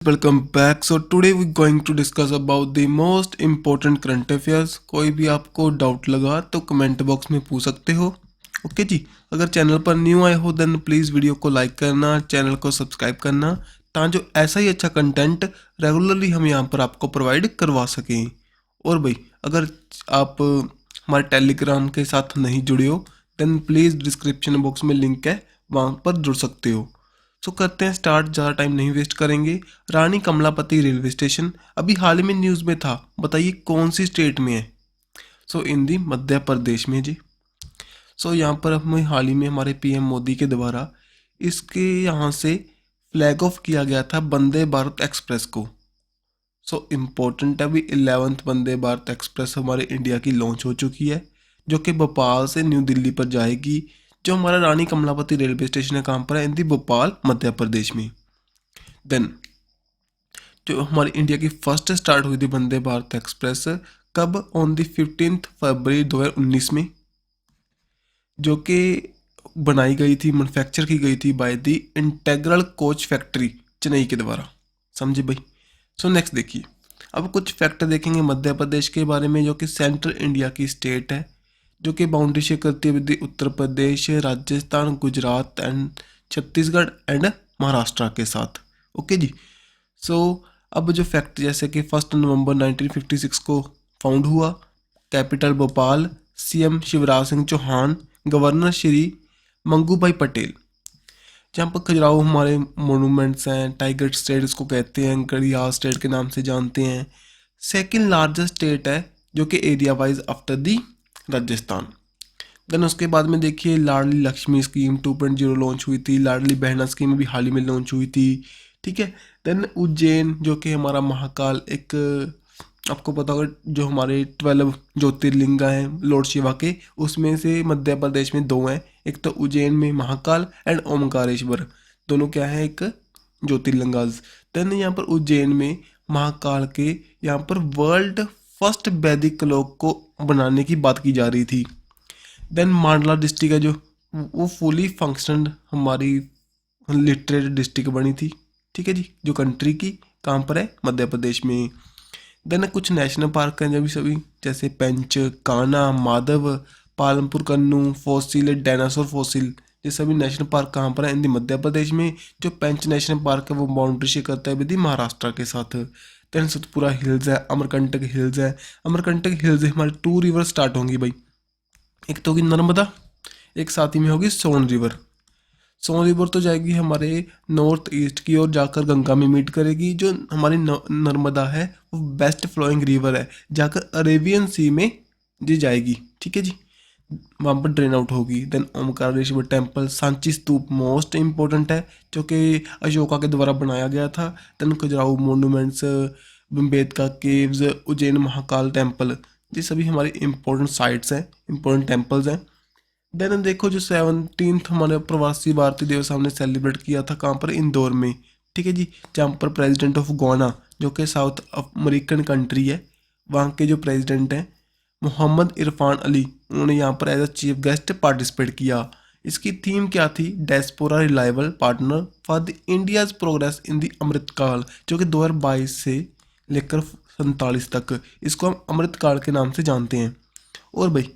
Welcome back. So today we're going to discuss about the most important current affairs. कोई भी आपको doubt लगा तो कमेंट बॉक्स में पूछ सकते हो. ओके जी. अगर चैनल पर न्यू आए हो देन प्लीज़ वीडियो को लाइक करना, चैनल को सब्सक्राइब करना ताकि जो ऐसा ही अच्छा कंटेंट रेगुलरली हम यहाँ पर आपको प्रोवाइड करवा सकें. और भाई अगर आप हमारे टेलीग्राम के साथ नहीं जुड़े हो देन प्लीज़ डिस्क्रिप्शन बॉक्स में लिंक है, वहाँ पर जुड़ सकते हो. सो करते हैं स्टार्ट, ज़्यादा टाइम नहीं वेस्ट करेंगे. रानी कमलापति रेलवे स्टेशन अभी हाल ही में न्यूज़ में था, बताइए कौन सी स्टेट में है. सो इन दी मध्य प्रदेश में जी. सो यहाँ पर हमें हाल ही में हमारे पीएम मोदी के द्वारा इसके यहाँ से फ्लैग ऑफ किया गया था वंदे भारत एक्सप्रेस को. सो इम्पोर्टेंट अभी 11th वंदे भारत एक्सप्रेस हमारे इंडिया की लॉन्च हो चुकी है, जो कि भोपाल से न्यू दिल्ली पर जाएगी. जो हमारा रानी कमलापति रेलवे स्टेशन है कहाँ पर है, इन दी भोपाल मध्य प्रदेश में. देन जो हमारी इंडिया की फर्स्ट स्टार्ट हुई थी वंदे भारत एक्सप्रेस कब, ऑन दी 15 फरवरी 2019 में, जो कि बनाई गई थी, मैन्युफैक्चर की गई थी by the integral coach factory Chennai के द्वारा. समझे भाई. सो नेक्स्ट देखिए, अब कुछ फैक्ट देखेंगे मध्य प्रदेश के बारे में, जो कि सेंट्रल इंडिया की स्टेट है, जो कि बाउंड्री शेयर करती है with Uttar Pradesh, Rajasthan, Gujarat and Chhattisgarh and Maharashtra के साथ. ओके जी. सो अब जो फैक्ट, जैसे कि 1 नवंबर 1956 को फाउंड हुआ, capital Bhopal, CM Shivraj Singh Chouhan, governor Shri Mangubhai Patel. जहाँ पर खजुराहो हमारे मोनूमेंट्स हैं, टाइगर स्टेट इसको कहते हैं, गढ़ियाल स्टेट के नाम से जानते हैं. सेकंड लार्जेस्ट स्टेट है जो कि area wise after the Rajasthan. Then उसके बाद में देखिए लाडली लक्ष्मी स्कीम 2.0 लॉन्च हुई थी, लाडली बहना स्कीम भी हाल ही में लॉन्च हुई थी. ठीक है. देन उज्जैन, जो कि हमारा महाकाल, एक आपको पता होगा जो हमारे 12 ज्योतिर्लिंग हैं लॉर्ड शिवा के, उसमें से मध्य प्रदेश में 2 हैं. एक तो उज्जैन में महाकाल एंड ओमकारेश्वर, दोनों क्या है, एक ज्योतिर्लिंगाज. देन यहाँ पर उज्जैन में महाकाल के यहाँ पर वर्ल्ड फर्स्ट वैदिक क्लॉक को बनाने की बात की जा रही थी. देन मांडला डिस्ट्रिक्ट है जो वो फुली फंक्शनड हमारी लिटरेट डिस्ट्रिक्ट बनी थी. ठीक है जी, जो कंट्री की कहाँ पर है, मध्य प्रदेश में. देन कुछ नेशनल पार्क हैं जब सभी, जैसे पेंच, कान्हा, माधव, पालमपुर कन्नू, फॉसिल, डायनासोर फॉसिल, ये सभी नेशनल पार्क कहाँ पर है, इन मध्य प्रदेश में. जो पेंच नेशनल पार्क है वो बाउंड्री शेयर करता है विद महाराष्ट्र के साथ. देन सतपुरा हिल्स है, अमरकंटक हिल्स है. अमरकंटक हिल्स हमारी 2 रिवर स्टार्ट होंगी भाई, एक तो होगी नर्मदा, एक साथ ही में होगी सोन रिवर. सोन रिवर तो जाएगी हमारे नॉर्थ ईस्ट की ओर जाकर गंगा में मीट करेगी. जो हमारी नर्मदा है वो बेस्ट फ्लोइंग रिवर है, जाकर अरेबियन सी में जी जाएगी. ठीक है जी, वहाँ पर ड्रेन आउट होगी. Then Omkareshwar temple, Sanchi stupa most important है, जो कि अशोका के द्वारा बनाया गया था. Then Khajuraho monuments, Bhimbetka caves, Ujjain Mahakal temple, ये सभी हमारी इम्पोर्टेंट साइट्स हैं, इम्पोर्टेंट टेम्पल्स हैं. देन देखो जो 17th हमारे प्रवासी भारतीय दिवस हमने सेलिब्रेट किया था कहाँ पर, इंदौर में. ठीक है जी, जहाँ पर प्रेसिडेंट ऑफ गोना, जो कि साउथ अमेरिकन कंट्री है, वहाँ के जो प्रेसिडेंट हैं मोहम्मद इरफान अली, उन्होंने यहाँ पर as a chief guest participate किया. इसकी थीम क्या थी, diaspora reliable partner for the India's progress in the Amritkaal, जो कि 2022 से लेकर 47 तक इसको हम अमृतकाल के नाम से जानते हैं. और भाई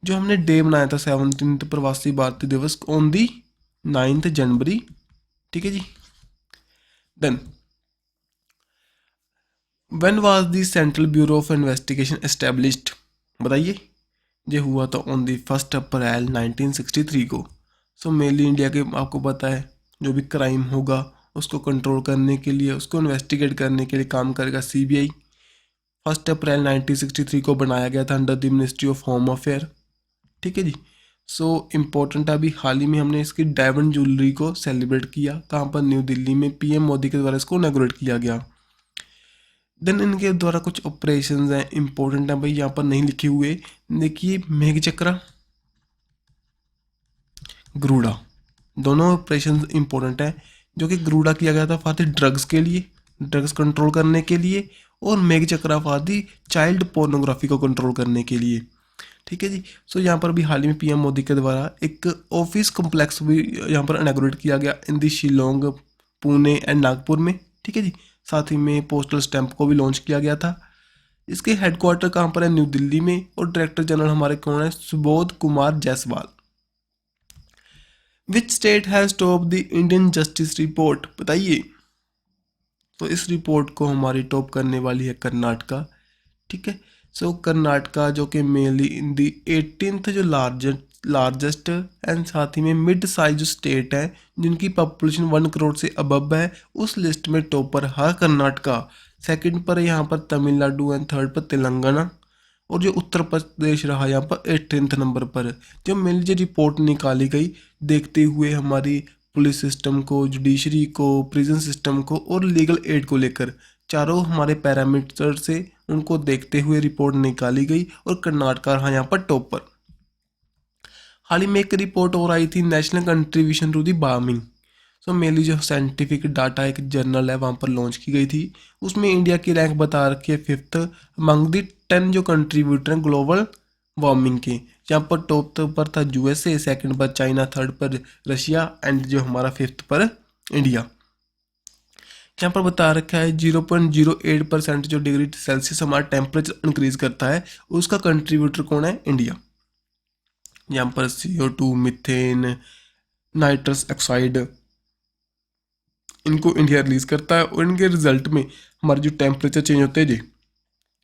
जो हमने डे बनाया था 17th प्रवासी भारतीय दिवस ऑन दी 9th जनवरी. ठीक है जी. Then when was the central bureau of investigation established, बताइए. ये हुआ था ऑन दी 1 अप्रैल 1963 को. सो मेनली इंडिया के आपको पता है जो भी क्राइम होगा उसको कंट्रोल करने के लिए, उसको इन्वेस्टिगेट करने के लिए काम करेगा सीबीआई. 1 अप्रैल 1963 को बनाया गया था under the ministry of home affair. ठीक है जी. सो इम्पोर्टेंट अभी हाल ही में हमने इसकी डायमंड ज्वेलरी को सेलिब्रेट किया, कहाँ पर, न्यू दिल्ली में. पीएम मोदी के द्वारा इसको इनॉग्रेट किया गया. देन इनके द्वारा कुछ ऑपरेशंस हैं इम्पोर्टेंट है भाई, यहाँ पर नहीं लिखे हुए. देखिए मेघ चक्रा, गरुड़ा, दोनों ऑपरेशन इंपॉर्टेंट है. जो कि गरुड़ा किया गया था फॉर द ड्रग्स के लिए, ड्रग्स कंट्रोल करने के लिए, और मेघ चक्रा फॉर दी चाइल्ड पोर्नोग्राफी को कंट्रोल करने के लिए. ठीक है जी. सो यहाँ पर भी हाल ही में पीएम मोदी के द्वारा एक ऑफिस कॉम्प्लेक्स भी यहाँ पर इनॉग्रेट किया गया इन दी शिलोंग, पुणे एंड नागपुर में. ठीक है जी. साथ ही में पोस्टल स्टैंप को भी लॉन्च किया गया था। इसके हेडक्वार्टर कहाँ पर है? न्यू दिल्ली में। और डायरेक्टर जनरल हमारे कौन है? Subodh Kumar Jaiswal. Which state has top the Indian justice report? बताइए। तो इस रिपोर्ट को हमारी टॉप करने वाली है कर्नाटका। ठीक है। सो कर्नाटका जो कि मेनली इन दी 18th जो लार्जेस्ट एंड साथ ही में मिड साइज स्टेट है जिनकी पॉपुलेशन 1 करोड़ से अबव है, उस लिस्ट में टॉपर है कर्नाटका। सेकंड पर यहाँ पर तमिलनाडु एंड थर्ड पर तेलंगाना। और जो उत्तर प्रदेश रहा यहाँ पर 18th नंबर पर। जो मेनली जो रिपोर्ट निकाली गई देखते हुए हमारी पुलिस सिस्टम को, जुडिशरी को, प्रिजन सिस्टम को और लीगल एड को लेकर चारों हमारे पैरामीटर से उनको देखते हुए रिपोर्ट निकाली गई और कर्नाटका रहा यहाँ पर टॉप पर। हाल ही में एक रिपोर्ट और आई थी, national contribution to the warming. So mainly जो साइंटिफिक डाटा एक जर्नल है वहाँ पर लॉन्च की गई थी। उसमें इंडिया की रैंक बता रखी है 5th अमंग दी 10 जो कंट्रीब्यूटर हैं ग्लोबल वार्मिंग के। यहाँ पर टॉप पर था यूएसए, सेकंड पर चाइना, थर्ड पर रशिया एंड जो हमारा 5th पर इंडिया। यहाँ पर बता रखा है 0.08% जो डिग्री सेल्सियस हमारा टेम्परेचर इंक्रीज करता है उसका कंट्रीब्यूटर कौन है? इंडिया। यहाँ पर CO2, मीथेन, नाइट्रस ऑक्साइड इनको इंडिया रिलीज करता है और इनके रिजल्ट में हमारे जो टेम्परेचर चेंज होते हैं जी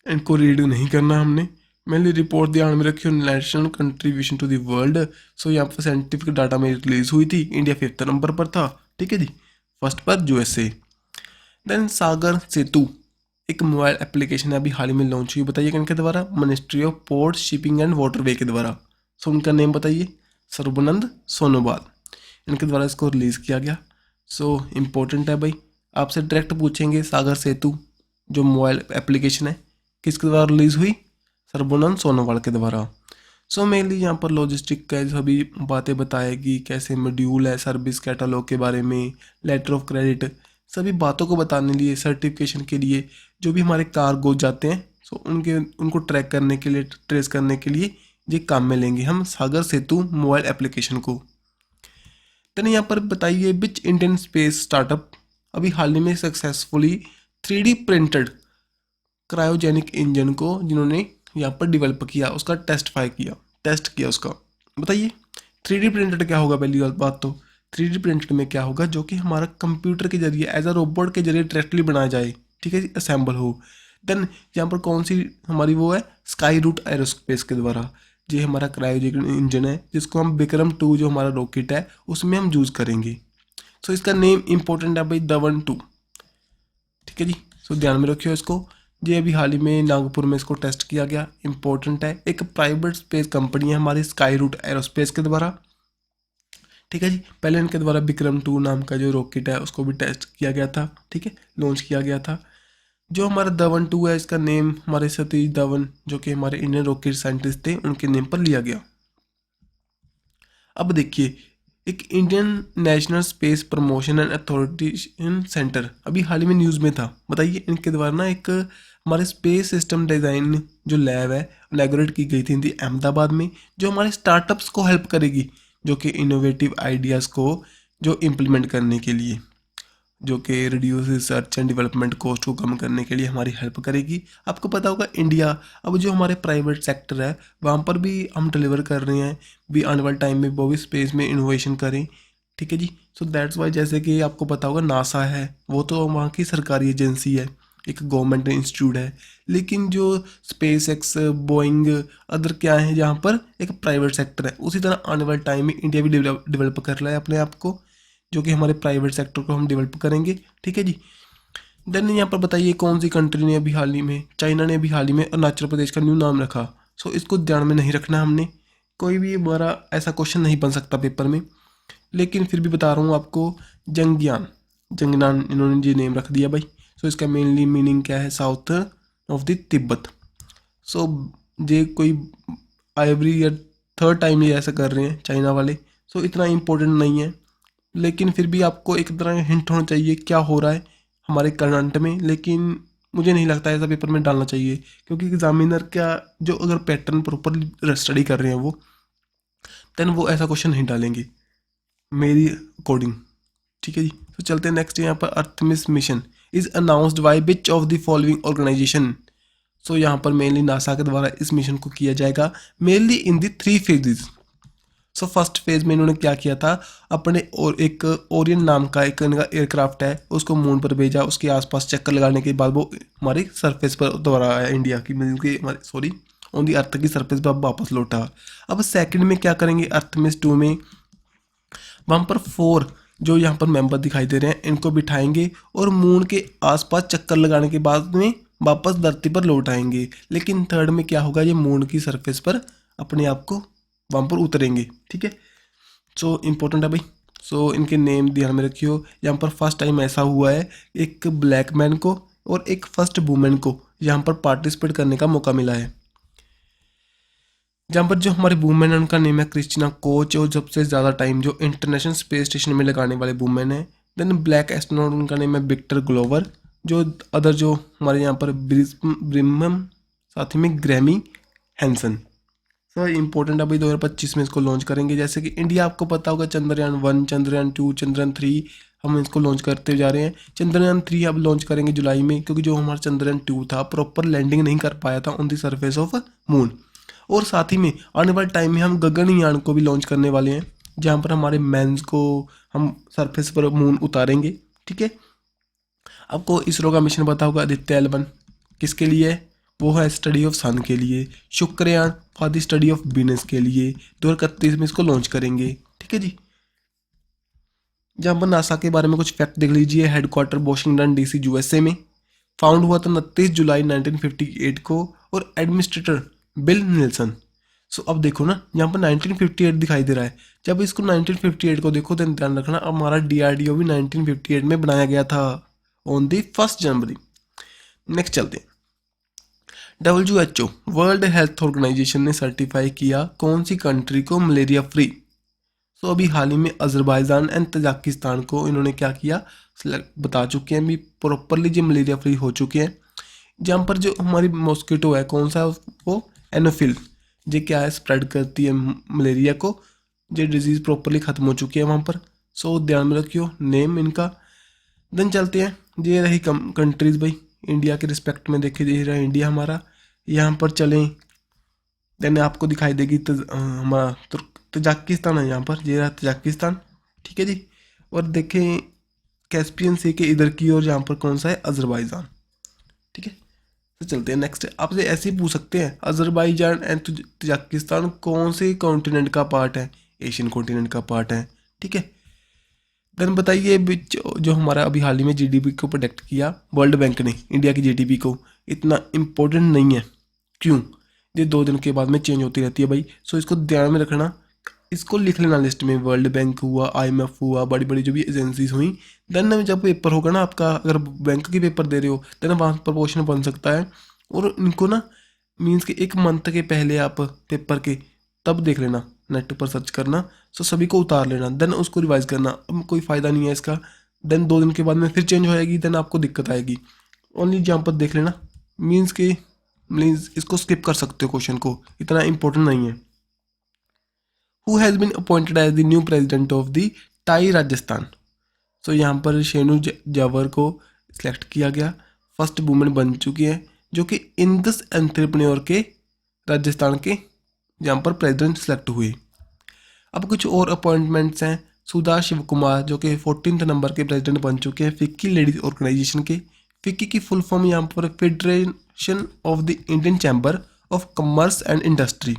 इनको रीड नहीं करना हमने। मेनली रिपोर्ट ध्यान में रखियो, national contribution to the world. So यहाँ पर साइंटिफिक डाटा में रिलीज हुई थी, इंडिया 5th नंबर पर था। ठीक है जी। फर्स्ट पर यूएसए। देन सागर सेतु एक मोबाइल एप्लीकेशन है, अभी हाल ही में लॉन्च हुई। बताइए किनके द्वारा? Ministry of port, shipping and waterway के द्वारा। सो उनका नेम बताइए? सर्बानंद सोनोवाल। इनके द्वारा इसको रिलीज़ किया गया। सो इम्पोर्टेंट है भाई, आपसे डायरेक्ट पूछेंगे सागर सेतु जो मोबाइल एप्लीकेशन है किसके द्वारा रिलीज़ हुई? सर्बानंद सोनोवाल के द्वारा। सो मेनली यहाँ पर लॉजिस्टिक का सभी बातें बताएगी, कैसे मॉड्यूल है, सर्विस कैटलॉग के बारे में, लेटर ऑफ क्रेडिट, सभी बातों को बताने लिए, सर्टिफिकेशन के लिए जो भी हमारे कार्गो जाते हैं सो उनको ट्रैक करने के लिए, ट्रेस करने के लिए ये काम में लेंगे हम सागर सेतु मोबाइल एप्लीकेशन को। देन यहाँ पर बताइए विच इंडियन स्पेस स्टार्टअप अभी हाल ही में successfully 3D printed cryogenic engine को जिन्होंने यहाँ पर डेवलप किया, उसका टेस्ट किया उसका। बताइए 3D प्रिंटेड क्या होगा? पहली बात तो 3D प्रिंटेड में क्या होगा? जो कि हमारा कंप्यूटर के जरिए एज अ रोबोट के जरिए डायरेक्टली बनाया जाए। ठीक है जी, असेंबल हो। देन यहाँ पर कौन सी हमारी वो है? स्काई रूट एरोस्पेस के द्वारा। ये हमारा क्रायोजेनिक इंजन है जिसको हम विक्रम 2 जो हमारा रॉकेट है उसमें हम यूज़ करेंगे। सो इसका नेम इंपॉर्टेंट है भाई, धवन 2। ठीक है जी। सो ध्यान में रखियो इसको। ये अभी हाल ही में नागपुर में इसको टेस्ट किया गया, इंपॉर्टेंट है। एक प्राइवेट स्पेस कंपनी है हमारी स्काई रूट एरोस्पेस के द्वारा। ठीक है जी। पहले इनके द्वारा विक्रम 2 नाम का जो रॉकेट है उसको भी टेस्ट किया गया था। ठीक है, लॉन्च किया गया था। जो हमारा धवन 2 है इसका नेम हमारे सतीश धवन जो कि हमारे इंडियन रॉकेट साइंटिस्ट थे उनके नेम पर लिया गया। अब देखिए एक Indian national space promotion and authorisation centre अभी हाल ही में न्यूज़ में था। बताइए इनके द्वारा ना एक हमारे स्पेस सिस्टम डिज़ाइन जो लैब है इनॉग्रेट की गई थी अहमदाबाद में, जो हमारे स्टार्टअप्स को हेल्प करेगी, जो कि इनोवेटिव आइडियाज़ को जो इम्प्लीमेंट करने के लिए, जो कि reduce research and development cost को कम करने के लिए हमारी हेल्प करेगी। आपको पता होगा इंडिया अब जो हमारे प्राइवेट सेक्टर है वहाँ पर भी हम डिलीवर कर रहे हैं, भी आने वाले टाइम में वो भी स्पेस में इनोवेशन करें। ठीक है जी। सो दैट्स वाई जैसे कि आपको पता होगा नासा है वो तो वहाँ की सरकारी एजेंसी है, एक गवर्नमेंट इंस्टीट्यूट है, लेकिन जो स्पेस एक्स, बोइंग, अदर क्या है जहाँ पर एक प्राइवेट सेक्टर है, उसी तरह आने वाले टाइम में इंडिया भी डेवलप कर रहा है अपने आप को, जो कि हमारे प्राइवेट सेक्टर को हम डेवलप करेंगे। ठीक है जी। देन यहाँ पर बताइए कौन सी कंट्री ने अभी हाल ही में, चाइना ने अभी हाल ही में अरुणाचल प्रदेश का न्यू नाम रखा। सो इसको ध्यान में नहीं रखना हमने, कोई भी हमारा ऐसा क्वेश्चन नहीं बन सकता पेपर में, लेकिन फिर भी बता रहा हूँ आपको। जंगयान इन्होंने जी नेम रख दिया भाई। सो इसका मेनली मीनिंग क्या है? South of the Tibet. So ये कोई एवरी या थर्ड टाइम ये ऐसा कर रहे हैं चाइना वाले। सो इतना इम्पोर्टेंट नहीं है, लेकिन फिर भी आपको एक तरह हिंट होना चाहिए क्या हो रहा है हमारे कर्नाटक में, लेकिन मुझे नहीं लगता ऐसा पेपर में डालना चाहिए, क्योंकि एग्जामिनर क्या जो अगर पैटर्न प्रॉपर स्टडी कर रहे हैं वो देन वो ऐसा क्वेश्चन नहीं डालेंगे मेरी अकॉर्डिंग। ठीक है जी। तो चलते हैं नेक्स्ट यहाँ पर Artemis mission. Is announced by which of the following organisation. So यहाँ पर मेनली नासा के द्वारा इस मिशन को किया जाएगा, mainly in the 3 phases. So first phase में इन्होंने क्या किया था, अपने और एक ओरियन नाम का एक इनका एयरक्राफ्ट है उसको मून पर भेजा, उसके आसपास चक्कर लगाने के बाद वो हमारी सरफेस पर दोबारा आया, इंडिया की मतलब कि हमारी सॉरी ऑन दी अर्थ की सरफेस पर वापस लौटा। अब सेकंड में क्या करेंगे, अर्थ मिस 2 में वहाँ पर 4 जो यहाँ पर मेंबर दिखाई दे रहे हैं इनको बिठाएंगे और मून के आसपास चक्कर लगाने के बाद में वापस धरती पर लौट आएंगे। लेकिन थर्ड में क्या होगा, ये मून की सरफेस पर अपने आप को वहाँ पर उतरेंगे। ठीक है, सो इम्पोर्टेंट है भाई। सो इनके नेम ध्यान में रखियो। यहाँ पर फर्स्ट टाइम ऐसा हुआ है एक ब्लैक मैन को और एक फर्स्ट वुमेन को यहाँ पर पार्टिसिपेट करने का मौका मिला है। जहाँ पर जो हमारे वुमेन है उनका नेम है क्रिस्टीना कोच और सबसे ज़्यादा टाइम जो इंटरनेशनल स्पेस स्टेशन में लगाने वाले वुमेन है। देन ब्लैक एस्ट्रोनॉट उनका नेम है विक्टर ग्लोवर। जो अदर जो हमारे यहाँ पर ब्रिमम, साथ ही में ग्रैमी हैंसन। सो इम्पोर्टेंट अभी 2025 में इसको लॉन्च करेंगे। जैसे कि इंडिया आपको पता होगा चंद्रयान 1, चंद्रयान 2, चंद्रयान 3 हम इसको लॉन्च करते जा रहे हैं। चंद्रयान 3 अब लॉन्च करेंगे जुलाई में, क्योंकि जो हमारा चंद्रयान 2 था प्रॉपर लैंडिंग नहीं कर पाया था on the surface of moon. और साथ ही में आने वाले टाइम में हम गगनयान को भी लॉन्च करने वाले हैं, जहाँ पर हमारे मैन्स को हम सरफेस पर मून उतारेंगे। ठीक है, आपको इसरो का मिशन पता होगा आदित्य L1 किसके लिए है, वो है स्टडी ऑफ सन के लिए। Shukrayaan for the study of Venus के लिए 2031 में इसको लॉन्च करेंगे। ठीक है जी। जहाँ पर नासा के बारे में कुछ फैक्ट देख लीजिए। हेडक्वार्टर वॉशिंगटन DC USA में, फाउंड हुआ था 29 जुलाई 1958 को और एडमिनिस्ट्रेटर बिल निल्सन। सो अब देखो ना यहाँ पर 1958 दिखाई दे रहा है, जब इसको 1958 को देखो तो ध्यान रखना हमारा DRDO भी 1958 में बनाया गया था ऑन दी 1 जनवरी। नेक्स्ट चलते हैं। WHO वर्ल्ड हेल्थ ऑर्गेनाइजेशन ने सर्टिफाई किया कौन सी कंट्री को मलेरिया फ्री। सो अभी हाल ही में अजरबैजान एंड तजाकिस्तान को इन्होंने क्या किया, बता चुके हैं भी प्रॉपरली जो मलेरिया फ्री हो चुके हैं। जहाँ पर जो हमारी मॉस्किटो है कौन सा, वो एनोफिल, ये क्या है स्प्रेड करती है मलेरिया को, ये डिजीज़ प्रॉपरली ख़त्म हो चुकी है वहाँ पर। सो ध्यान में रखियो नेम इनका। देन चलते हैं, ये रही कंट्रीज़ भाई इंडिया के रिस्पेक्ट में देखे दे रहा है इंडिया हमारा। यहाँ पर चलें देन आपको दिखाई देगी हमारा तजाकिस्तान है, यहाँ पर ये रहा तजाकिस्तान। ठीक है जी। और देखें कैस्पियन सी के इधर की ओर यहाँ पर कौन सा है, अजरबैजान। ठीक है, तो चलते हैं नेक्स्ट। आपसे ऐसे ही पूछ सकते हैं अजरबैजान एंड तजाकिस्तान कौन से कॉन्टिनेंट का पार्ट है, एशियन कॉन्टिनेंट का पार्ट है। ठीक है, देन बताइए जो हमारा अभी हाल ही में GDP को प्रोडक्ट किया वर्ल्ड बैंक ने इंडिया की GDP को, इतना इम्पोर्टेंट नहीं है। क्यों, ये 2 दिन के बाद में चेंज होती रहती है भाई। सो इसको ध्यान में रखना, इसको लिख लेना लिस्ट में। वर्ल्ड बैंक हुआ, IMF हुआ, बड़ी बड़ी जो भी एजेंसीज हुई। देन जब पेपर होगा ना आपका, अगर बैंक के पेपर दे रहे हो देन वहाँ पर क्वेश्चन बन सकता है। और इनको ना मीन्स कि 1 मंथ के पहले आप पेपर के तब देख लेना, नेट पर सर्च करना। सो सभी को उतार लेना, देन उसको रिवाइज करना। अब कोई फ़ायदा नहीं है इसका, देन 2 दिन के बाद में फिर चेंज हो जाएगी, देन आपको दिक्कत आएगी। ओनली जहाँ पर देख लेना, मीन्स इसको स्किप कर सकते हो क्वेश्चन को, इतना इंपॉर्टेंट नहीं है। Who has been appointed as the new president of the TiE Rajasthan. So यहाँ पर शेनू जावर को सिलेक्ट किया गया, फर्स्ट वुमेन बन चुकी है जो कि इंडस एंटरप्रेन्योर के राजस्थान के जहाँ पर प्रेसिडेंट सिलेक्ट हुए। अब कुछ और अपॉइंटमेंट्स हैं। सुधा शिव कुमार जो कि 14th नंबर के प्रेसिडेंट बन चुके हैं फिक्की लेडीज ऑर्गेनाइजेशन के। फिक्की की फुल फॉर्म यहाँ पर federation of the Indian chamber of commerce and industry,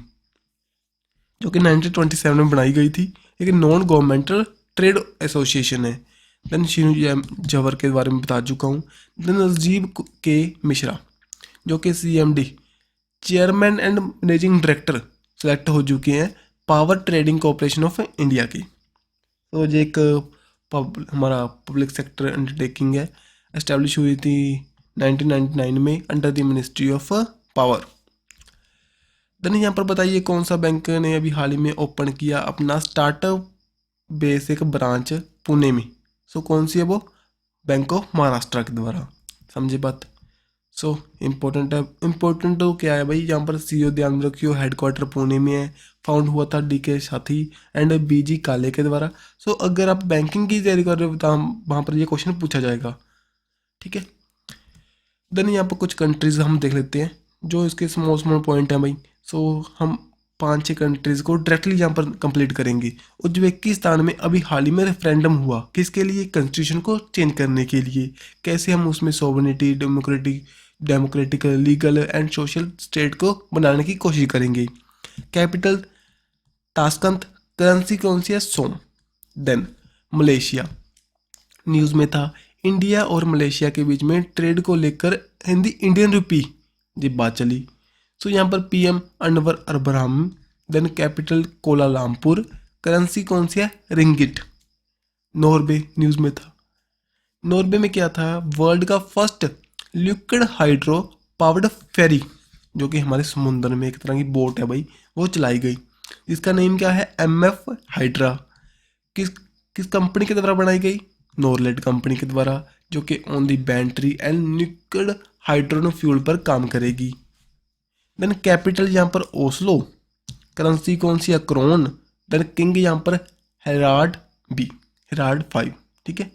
जो कि 1927 में बनाई गई थी, एक नॉन गवर्नमेंटल ट्रेड एसोसिएशन है। देन शीनू जवर के बारे में बता चुका हूँ। देन राजीव के मिश्रा जो कि CMD chairman and managing director select हो चुके हैं power trading corporation of India की। तो ये एक हमारा पब्लिक सेक्टर अंडरटेकिंग है, एस्टेब्लिश हुई थी 1999 में under the ministry of power. Then यहाँ पर बताइए कौन सा बैंक ने अभी हाल ही में ओपन किया अपना स्टार्टअप बेसिक ब्रांच पुणे में। सो कौन सी है वो, बैंक ऑफ महाराष्ट्र के द्वारा। समझे बात। सो इम्पोर्टेंट है, इम्पोर्टेंट तो क्या है भाई, यहाँ पर CEO ध्यान में रखियो, हेडक्वार्टर पुणे में है, फाउंड हुआ था DK साथी एंड BG काले के द्वारा। सो अगर आप बैंकिंग की तैयारी कर रहे हो तो वहाँ पर ये क्वेश्चन पूछा जाएगा। ठीक है। देन यहाँ पर कुछ कंट्रीज हम देख लेते हैं जो इसके स्मॉल स्मॉल पॉइंट हैं भाई। सो हम 5-6 कंट्रीज को डायरेक्टली यहाँ पर कंप्लीट करेंगे। उज्बेकिस्तान में अभी हाल ही में रेफरेंडम हुआ, किसके लिए? कॉन्स्टिट्यूशन को चेंज करने के लिए। कैसे हम उसमें sovereignty, democratic, legal and social state को बनाने की कोशिश करेंगे। कैपिटल ताशकंद, करेंसी कौन सी है? सोम। देन मलेशिया, न्यूज़ में था इंडिया और मलेशिया के बीच में ट्रेड को लेकर हिंदी इंडियन रुपी जी बात चली। सो यहाँ पर PM Anwar Ibrahim. Then capital Kuala Lumpur, currency कौन सी है? रिंगिट। नॉर्वे, न्यूज़ में था। नॉर्वे में क्या था? वर्ल्ड का फर्स्ट लिक्विड हाइड्रो पावर्ड फेरी, जो कि हमारे समुद्र में एक तरह की बोट है भाई, वो चलाई गई। इसका नेम क्या है? MF hydra. किस किस कंपनी के द्वारा बनाई गई? नॉरलेट कंपनी के द्वारा, जो कि on the battery and liquid hydrogen fuel पर काम करेगी। देन कैपिटल यहाँ पर ओस्लो, करेंसी कौन सी है? क्रोन। देन किंग यहाँ पर हेराल्ड बी, हेराल्ड 5, ठीक है।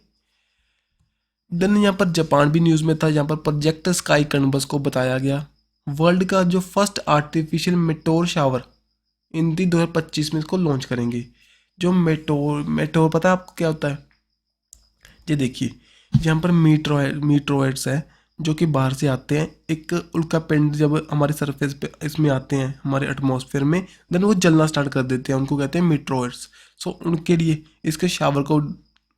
देन यहाँ पर जापान भी न्यूज़ में था, यहाँ पर प्रोजेक्ट स्काई कनबस को बताया गया। वर्ल्ड का जो फर्स्ट आर्टिफिशियल मेटोर शावर इन 2025 में इसको लॉन्च करेंगे। जो मेटोर पता है आपको क्या होता है? ये देखिए, यहाँ पर मीट्रोइड्स है जो कि बाहर से आते हैं। एक उल्का पिंड जब हमारे सरफेस पे इसमें आते हैं, हमारे एटमॉस्फेयर में, देन वो जलना स्टार्ट कर देते हैं, उनको कहते हैं मीट्रोइड्स। सो उनके लिए इसके शावर को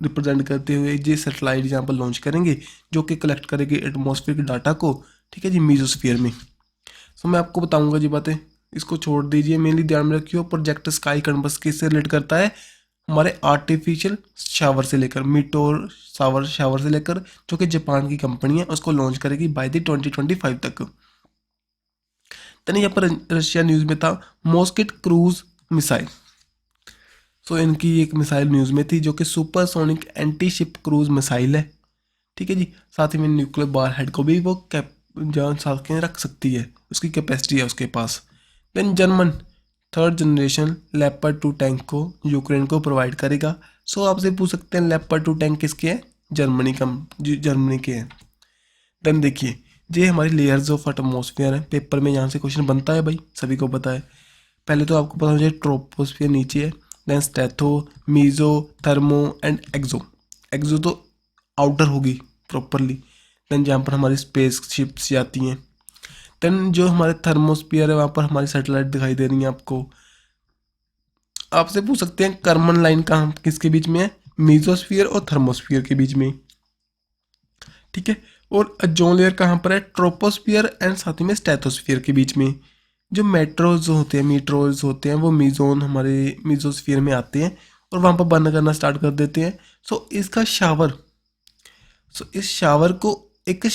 रिप्रेजेंट करते हुए ये सैटेलाइट यहाँ पर लॉन्च करेंगे, जो कि कलेक्ट करेगी एटमॉस्फेयर के डाटा को, ठीक है जी, मीजोस्फीयर में। सो मैं आपको बताऊँगा जी बातें, इसको छोड़ दीजिए, मेनली ध्यान में रखियो। प्रोजेक्ट स्काई कनबस किससे रिलेट करता है? हमारे आर्टिफिशियल शावर से लेकर, मीटोर शावर से लेकर, जो कि जापान की कंपनी है, उसको लॉन्च करेगी बाय द 2025 तक। देन यहाँ पर रशिया न्यूज़ में था मॉस्किट क्रूज मिसाइल। सो इनकी एक मिसाइल न्यूज़ में थी जो कि supersonic anti ship cruise missile है, ठीक है जी। साथ ही में न्यूक्लियर बार हेड को भी वो जान साथ के रख सकती है, उसकी कैपेसिटी है उसके पास। Then German 3rd generation leopard 2 tank को यूक्रेन को प्रोवाइड करेगा। सो आपसे पूछ सकते हैं लेपर्ड 2 टैंक किसके हैं? जर्मनी के हैं। देन देखिए, ये हमारी लेयर्स ऑफ एटमॉस्फेयर है, पेपर में यहाँ से क्वेश्चन बनता है भाई, सभी को पता है। पहले तो आपको पता होना चाहिए ट्रोपोस्फियर नीचे है, then stetho, meso, thermo and एक्सो। एक्सो तो आउटर होगी प्रॉपरली। देन जहाँ पर हमारी स्पेस शिप्स जाती हैं। देन जो हमारे थर्मोस्फियर है वहाँ पर हमारी सैटेलाइट दिखाई दे रही है आपको। आपसे पूछ सकते हैं कर्मन लाइन कहाँ किसके बीच में है? मीजोस्फियर और थर्मोस्फियर के बीच में, ठीक है। और ओजोन लेयर कहाँ पर है? ट्रोपोस्फियर एंड साथ ही में स्ट्रेटोस्फियर के बीच में। जो मीट्रोज होते हैं वो मीजोन हमारे मीजोस्फियर में आते हैं और वहाँ पर बर्न करना स्टार्ट कर देते हैं। सो इस शावर को एक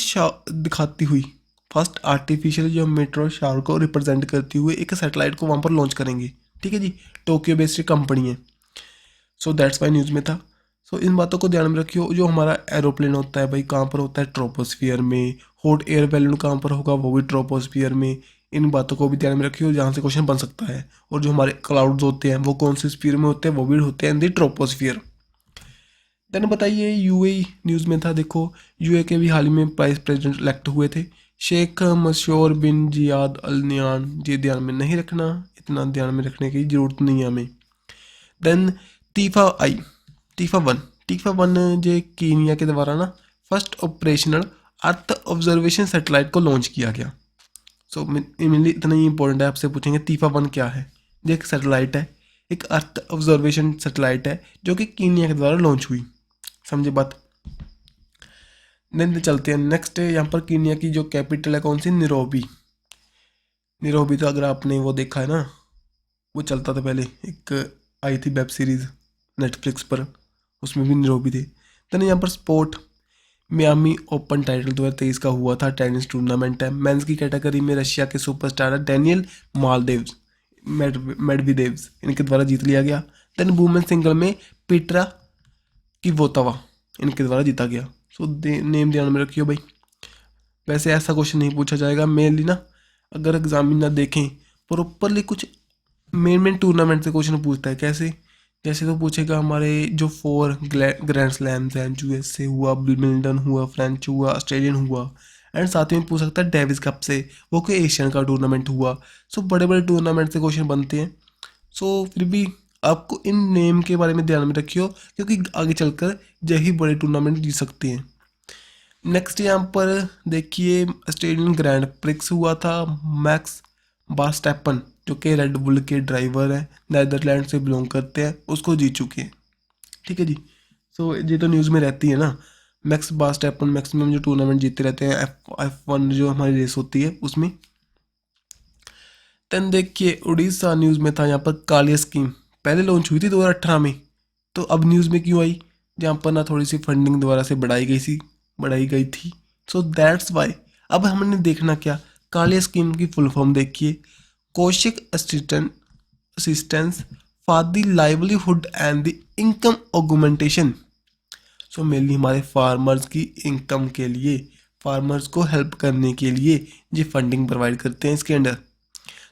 दिखाती हुई फर्स्ट आर्टिफिशियल जो मेट्रो शावर को रिप्रेजेंट करती हुई एक सैटेलाइट को वहाँ पर लॉन्च करेंगे, ठीक है जी। टोक्यो बेस्ड कंपनी है। सो दैट्स वाई न्यूज़ में था। सो इन बातों को ध्यान में रखियो। जो हमारा एरोप्लेन होता है भाई कहाँ पर होता है? ट्रोपोस्फियर में। हॉट एयर बैलून कहाँ पर होगा? वो भी ट्रोपोस्फियर में। इन बातों को भी ध्यान में रखियो, जहाँ से क्वेश्चन बन सकता है। और जो हमारे क्लाउड्स होते हैं वो कौन से स्फीयर में होते हैं? वो भी होते हैं इन दी ट्रोपोस्फियर। देन बताइए यूएई न्यूज़ में था, देखो यूए के भी हाल ही में वाइस प्रेसिडेंट इलेक्ट हुए थे, शेख मशहूर बिन जियाद अल नयान। ये ध्यान में नहीं रखना, इतना ध्यान में रखने की ज़रूरत नहीं है हमें। देन टीफा वन जो कीनिया के द्वारा ना first operational earth observation satellite को लॉन्च किया गया। सो मेनली इतना ही इंपॉर्टेंट है, आपसे पूछेंगे टीफा वन क्या है? ये एक सैटेलाइट है, एक अर्थ ऑब्जर्वेशन सैटेलाइट है जो कि कीनिया के द्वारा लॉन्च हुई, समझे बात। देन चलते हैं नेक्स्ट। यहाँ पर कीनिया की जो कैपिटल है कौन सी? नैरोबी। तो अगर आपने वो देखा है ना, वो चलता था पहले, एक आई थी वेब सीरीज़ नेटफ्लिक्स पर, उसमें भी नैरोबी थे। देन यहाँ पर स्पोर्ट मियामी ओपन टाइटल 2023 का हुआ था, टेनिस टूर्नामेंट है। मेंस की कैटेगरी में रशिया के सुपरस्टार डेनियल मेडवेदेव्स इनके द्वारा जीत लिया गया। देन वुमेन सिंगल में पीट्रा किवोतवा इनके द्वारा जीता गया। सो नेम ध्यान में रखियो भाई। वैसे ऐसा क्वेश्चन नहीं पूछा जाएगा मेनली ना, अगर एग्जामिनर देखें प्रॉपरली कुछ मेन टूर्नामेंट से क्वेश्चन पूछता है। कैसे? जैसे तो पूछेगा हमारे जो 4 ग्रैंड स्लैम्स हैं, यूएसए हुआ, विंबलडन हुआ, फ्रेंच हुआ, ऑस्ट्रेलियन हुआ, एंड साथ में पूछ सकता है डेविस कप से, वो कोई एशियन का टूर्नामेंट हुआ। सो बड़े बड़े टूर्नामेंट से क्वेश्चन बनते हैं। सो फिर भी आपको इन नेम के बारे में ध्यान में रखियो, क्योंकि आगे चलकर यही बड़े टूर्नामेंट जीत सकते हैं। नेक्स्ट यहाँ पर देखिए ऑस्ट्रेलियन ग्रैंड प्रिक्स हुआ था, मैक्स बास्टैपन जो कि रेड बुल के ड्राइवर हैं, नीदरलैंड से बिलोंग करते हैं, उसको जीत चुके हैं। ठीक है जी। सो ये तो न्यूज़ में रहती है ना, मैक्स बास्टैपन मैक्सिमम जो टूर्नामेंट जीतते रहते हैं, F1 जो हमारी रेस होती है उसमें। देन देखिए उड़ीसा न्यूज़ में था यहाँ पर कालिया स्कीम, पहले लॉन्च हुई थी 2018 में, तो अब न्यूज़ में क्यों आई? जहाँ पर ना थोड़ी सी फंडिंग दोबारा से बढ़ाई गई थी। सो दैट्स वाई अब हमने देखना क्या, कालिया स्कीम की फुल फॉर्म देखिए, Kaushik assistance for the livelihood and the income augmentation. So mainly हमारे फार्मर्स की इनकम के लिए, फार्मर्स को हेल्प करने के लिए ये फंडिंग प्रोवाइड करते हैं। इसके अंडर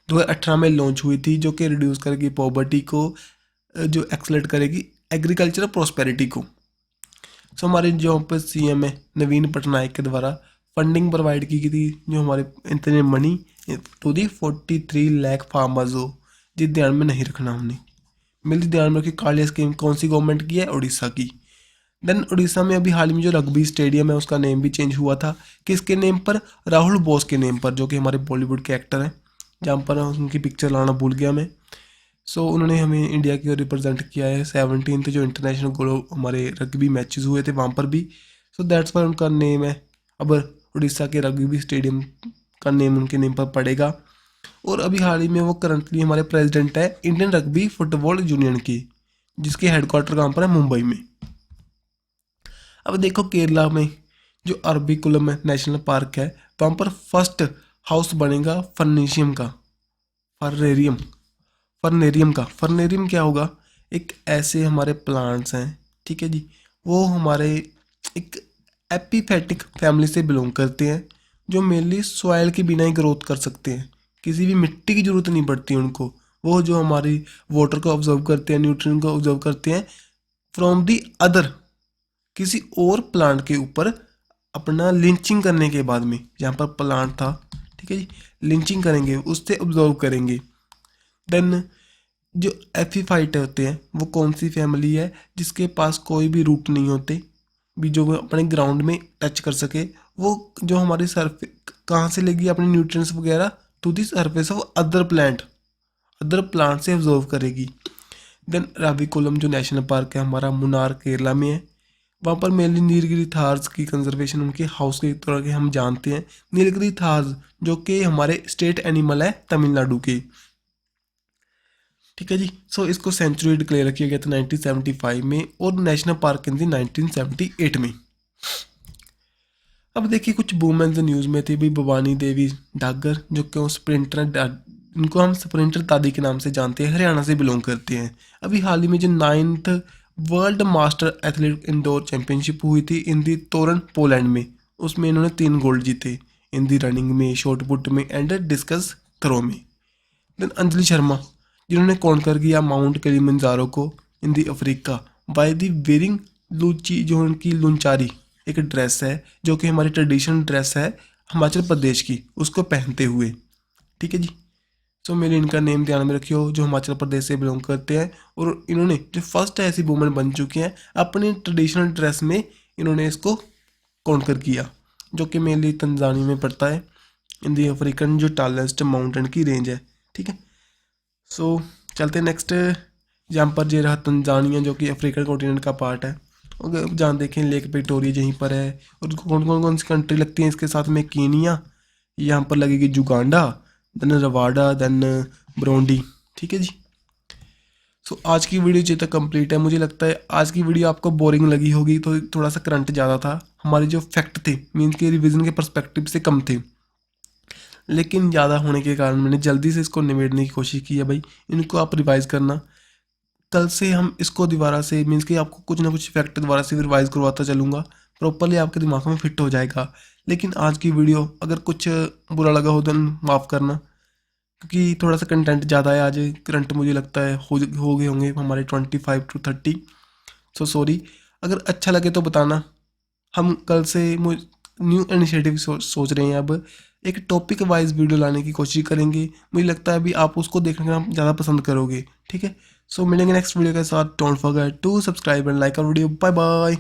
2018 में लॉन्च हुई थी, जो कि रिड्यूस करेगी पॉवर्टी को, जो एक्सलेट करेगी एग्रीकल्चर प्रॉस्पेरिटी को। सो हमारे जो पर सीएम है नवीन पटनायक के द्वारा फंडिंग प्रोवाइड की गई थी, जो हमारे इतने money to the 43 lakh farmers हो, जिस ध्यान में नहीं रखना हमने। मेरे ध्यान में रखिए कालिया स्कीम कौन सी गवर्नमेंट की है, उड़ीसा की। देन उड़ीसा में अभी हाल ही में जो रग्बी स्टेडियम है उसका नेम भी चेंज हुआ था, किसके नेम पर? राहुल बोस के नेम पर, जो कि हमारे बॉलीवुड के एक्टर हैं, जहाँ पर उनकी पिक्चर लाना भूल गया मैं। सो उन्होंने हमें इंडिया की रिप्रेजेंट किया है 17th जो इंटरनेशनल गोलो हमारे रग्बी मैचेस हुए थे वहाँ पर भी। सो दैट्स वाई उनका नेम है, अब उड़ीसा के रग्बी स्टेडियम का नेम उनके नेम पर पड़ेगा। और अभी हाल ही में वो करंटली हमारे प्रेसिडेंट है इंडियन रग्बी फुटबॉल यूनियन की, जिसके हेडक्वार्टर कहाँ पर है? मुंबई में। अब देखो केरला में जो अरबिकुलम नेशनल पार्क है, वहाँ पर फर्स्ट हाउस बनेगा फर्नेशियम का, फर्नेरियम फर्नेरियम क्या होगा? एक ऐसे हमारे प्लांट्स हैं, ठीक है जी, वो हमारे एक एपीफेटिक फैमिली से बिलोंग करते हैं, जो मेनली सॉइल के बिना ही ग्रोथ कर सकते हैं, किसी भी मिट्टी की ज़रूरत नहीं पड़ती उनको। वो जो हमारी वाटर को ऑब्जर्व करते हैं, न्यूट्रिएंट को ऑब्जर्व करते हैं फ्रॉम दी अदर, किसी और प्लांट के ऊपर अपना लिंचिंग करने के बाद में, जहाँ पर प्लांट था, ठीक है जी, लिंचिंग करेंगे, उससे ऑब्जर्व करेंगे। देन जो एफीफाइट होते हैं वो कौन सी फैमिली है? जिसके पास कोई भी रूट नहीं होते, भी जो वो अपने ग्राउंड में टच कर सके, वो जो हमारी सरफेस कहाँ से लेगी अपने न्यूट्रिएंट्स वगैरह? To the surface of other plant से ऑब्जर्व करेगी। देन राविकुलम जो नेशनल पार्क है हमारा मुन्नार केरला में है, वहाँ पर मेनली नीलगिरी थार्स की कंजर्वेशन उनके हाउस के तरह के हम जानते हैं। नीलगिरी थार्स जो कि हमारे स्टेट एनिमल है तमिलनाडु के, ठीक है जी। सो इसको सेंचुरी डिक्लेयर किया गया था 1975 में और नेशनल पार्क इन थी 1978 में। अब देखिए कुछ वुमेन्स न्यूज़ में थी भी, भवानी देवी डागर जो कि स्प्रिंटर, इनको हम स्प्रिंटर दादी के नाम से जानते हैं, हरियाणा से बिलोंग करते हैं। अभी हाल ही में जो 9th world master athlete indoor championship हुई थी इन दी तोरन पोलैंड में, उसमें इन्होंने 3 गोल्ड जीते, इन दी रनिंग में, शॉर्ट पुट में एंड डिस्कस थ्रो में। देन अंजलि शर्मा जिन्होंने कॉन्कर किया माउंट किलिमंजारो को इन दी अफ्रीका बाय दी वेयरिंग लूची, जो उनकी लुंचारी एक ड्रेस है, जो कि हमारी ट्रेडिशनल ड्रेस है हिमाचल प्रदेश की, उसको पहनते हुए, ठीक है जी। सो मेरे इनका नेम ध्यान में रखियो, जो हिमाचल प्रदेश से बिलोंग करते हैं, और इन्होंने जो फर्स्ट ऐसी वुमेन बन चुकी हैं अपनी ट्रेडिशनल ड्रेस में, इन्होंने इसको कॉन्कर किया, जो कि मेनली तंजानिया में पड़ता है, इन दी अफ्रीकन जो टालेस्ट माउंटेन की रेंज है, ठीक है। सो चलते नेक्स्ट, जहाँ पर ये रहा तंजानिया जो कि अफ्रीकन कॉन्टिनेंट का पार्ट है। और जहाँ देखें लेक विक्टोरिया यहीं पर है, और कौन सी कंट्री लगती है इसके साथ में? कीनिया, यहाँ पर लगेगी जुगांडा, देन रवाडा, देन ब्रोंडी, ठीक है जी। सो आज की वीडियो जो तक कंप्लीट है। मुझे लगता है आज की वीडियो आपको बोरिंग लगी होगी, तो थोड़ा सा करंट ज़्यादा था, हमारे जो फैक्ट थे मीन्स के रिवीजन के पर्सपेक्टिव से कम थे, लेकिन ज़्यादा होने के कारण मैंने जल्दी से इसको निबेड़ने की कोशिश की है। भाई इनको आप रिवाइज़ करना, कल से हम इसको दोबारा से मीन्स कि आपको कुछ ना कुछ फैक्ट दोबारा से रिवाइज़ करवाता चलूँगा, प्रॉपरली आपके दिमाग में फिट हो जाएगा। लेकिन आज की वीडियो अगर कुछ बुरा लगा हो तो माफ़ करना, क्योंकि थोड़ा सा कंटेंट ज़्यादा है आज करंट, मुझे लगता है हो गए होंगे हमारे 25 to 30। So sorry. अगर अच्छा लगे तो बताना। हम कल से न्यू इनिशिएटिव सोच रहे हैं। अब एक टॉपिक वाइज वीडियो लाने की कोशिश करेंगे। मुझे लगता है अभी आप उसको देखना ज़्यादा पसंद करोगे। ठीक है, सो मिलेंगे नेक्स्ट वीडियो के साथ। Don't forget to subscribe and like our video. Bye bye.